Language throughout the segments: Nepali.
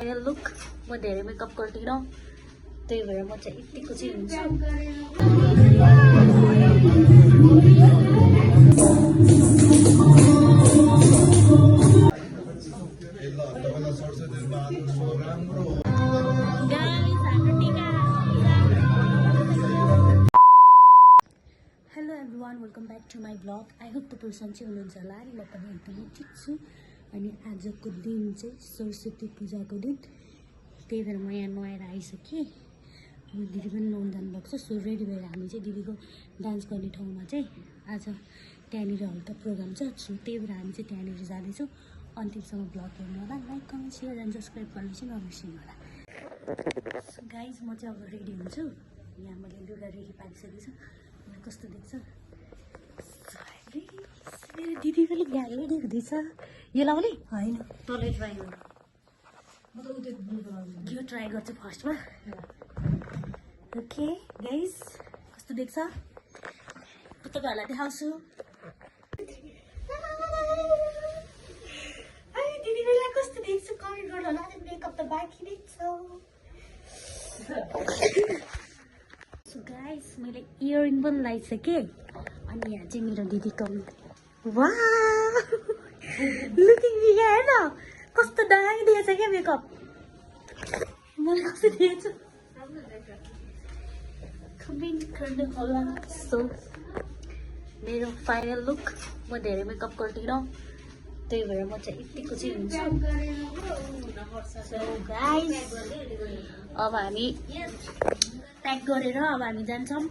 लुक म धेरै मेकअप गर्दिनँ, त्यही भएर म चाहिँ यतिको चाहिँ हुन्छु। Hello everyone, welcome back to my blog. I hope तपाईँ सन्चै हुनुहुन्छ होला। अनि म पनि एकदमै ठिक छु। अनि आजको दिन चाहिँ सरस्वती पूजाको दिन, त्यही भएर म यहाँ नुहाएर आइसकेँ। दिदी पनि नुहाउनु जानुभएको छ। सो रेडी भएर हामी चाहिँ दिदीको डान्स गर्ने ठाउँमा चाहिँ आज त्यहाँनिर हल्का प्रोग्राम छ। सो त्यही भएर हामी चाहिँ त्यहाँनिर जाँदैछौँ। अन्तिमसम्म ब्लग हेर्नु होला। Like, comment, share and subscribe गर्नु चाहिँ नबिर्सिनु होला। सो गाइज, म चाहिँ अब रेडी हुन्छु। यहाँ मैले लुगा रेडी पारिसकेको छु। कस्तो देख्छ दिदी पनि गाडी रेडी हुँदैछ। यो लाउने होइन, तलै ट्राई गर्नु। यो ट्राई गर्छु फर्स्टमा। ओके गाइज, कस्तो देख्छ तपाईँहरूलाई देखाउँछु। दिदी बेला कस्तो देख्छु कमेन्ट गर्नु होला। मेकअप त बाँकी नै छ। सो गाइस, मैले इयरिङ पनि लगाइसकेँ। अनि यहाँ चाहिँ मेरो दिदीको वाह लुकिङ बिगा हेर्न कस्तो दामी दिएछ क्या मेकअप। मलाई कस्तो दिएछ कमेन्ट गर्नु होला। सो मेरो फाइनल लुक, म धेरै मेकअप गर्दिनँ, त्यही भएर म चाहिँ यतिको चाहिँ हुन्छु। सो गाइस, अब हामी प्याक गरेर अब हामी जान्छौँ।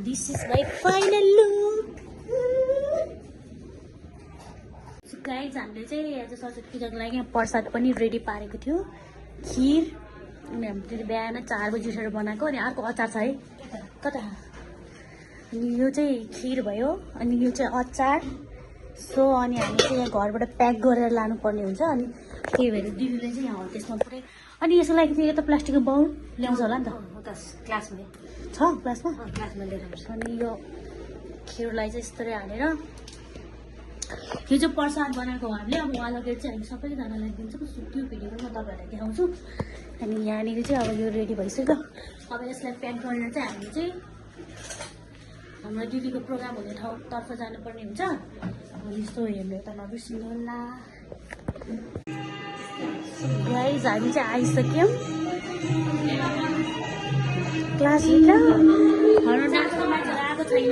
This is my final look. Guys, हामीले चाहिँ आज सरस्वती पूजाको लागि यहाँ प्रसाद पनि रेडी पारेको थियो, खिर। अनि हामीले बिहान 4 बजी उठेर बनाएको। अनि अर्को अचार छ है कता। अनि यो चाहिँ खिर भयो, अनि यो चाहिँ अचार। सो अनि हामी चाहिँ यहाँ घरबाट प्याक गरेर लानुपर्ने हुन्छ। अनि त्यही भएर दिदीले चाहिँ यहाँ त्यसमा पुरै। अनि यसको लागि चाहिँ यो त प्लास्टिकको बाउल ल्याउँछ होला नि त। क्लासमा छ, क्लासमा लिएर आउँछ। अनि यो खिरलाई चाहिँ यस्तरी हालेर यो चाहिँ प्रसाद बनाएको हो हामीले। अब उहाँ लगेर चाहिँ हामी सबैजनालाई दिन्छौँ। त्यो भिडियो पनि म तपाईँहरूलाई देखाउँछु। अनि यहाँनिर चाहिँ अब यो रेडी भइसक्यो। अब यसलाई प्याक गरेर चाहिँ हामी चाहिँ हाम्रो दिदीको प्रोग्राम हुने ठाउँतर्फ जानुपर्ने हुन्छ। अनि यस्तो हेर्नु त नबिर्सिनु होला। गाइज, हामी चाहिँ आइसक्यौँ क्लास। हाम्रो डान्सको मान्छेहरू आएको छैन।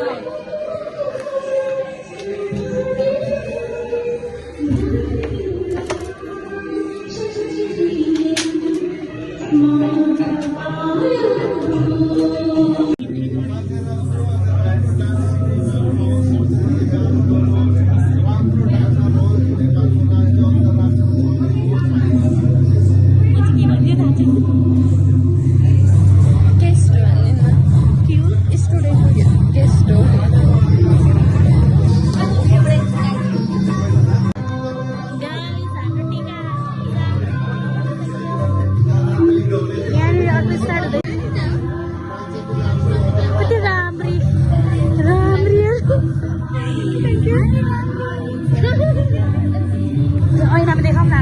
ऐनामा देखाउँ न।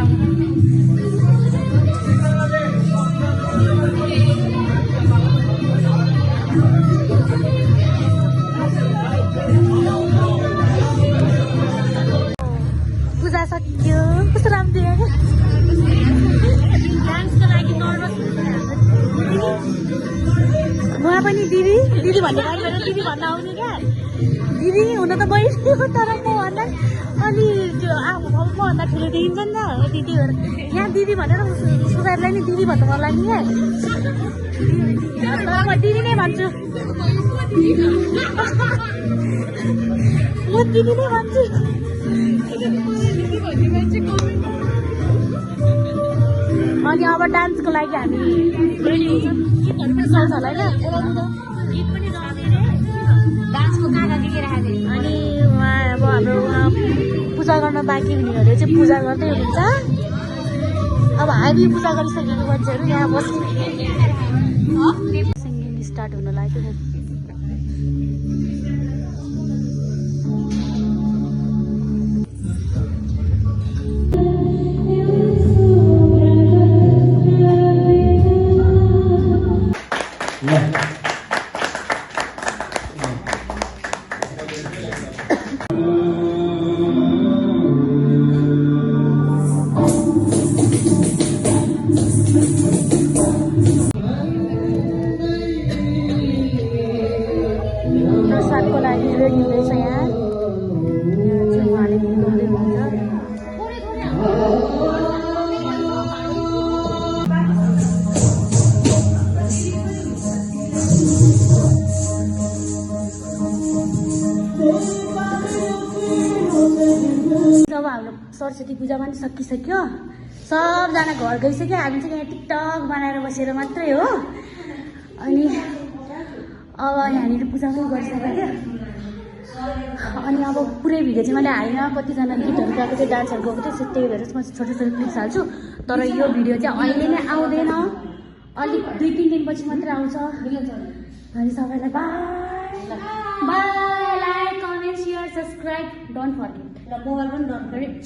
पूजा सक्यो। कस्तो राम्रो देख्यो। डान्सको लागि नर्भस उहाँ पनि दिदी दिदी भन्ने गाडी भएर दिदी भन्न आउने क्या। दिदी हुन त बहिनी हो, तर मभन्दा अलि त्यो मभन्दा ठुलो देखिन्छ नि त दिदी भएर। यहाँ दिदी भनेर सुगारलाई नि दिदी भन्नु मन लाग्ने क्या। तर म दिदी नै भन्छु। म दिदी नै भन्छु। अनि अब डान्सको लागि हामी रेडी हुन्छौँ। गीतहरू पनि चल्छ होला होइन। गीत पनि डान्सको कहाँ के राखेको। अनि उहाँ अब हाम्रो पूजा गर्न बाँकी हुनेहरूले चाहिँ पूजा गर्दै हुनुहुन्छ। अब हामी पूजा गरिसकेको मान्छेहरू यहाँ बस्ने। सिङ्गिङ स्टार्ट हुन लाग्यो। जब हाम्रो सरस्वती पूजा पनि सकिसक्यो, सबजना घर गइसक्यो, हामी चाहिँ यहाँ टिकटक बनाएर बसेर मात्रै हो। अनि अब यहाँनिर पूजा पनि गरिसक्यो। अनि अब पुरै भिडियो चाहिँ मैले हालिनँ, कतिजना गीतहरू गाएको थियो, डान्सहरू गएको थियो, त्यही भएर म छोटो छोटो क्लिप्स हाल्छु। तर यो भिडियो चाहिँ अहिले नै आउँदैन, अलिक 2-3 दिनपछि मात्रै आउँछ। अनि सबैलाई by by, like comment share subscribe don't forget, र मोबाइल पनि डोन्ट फर्गेट।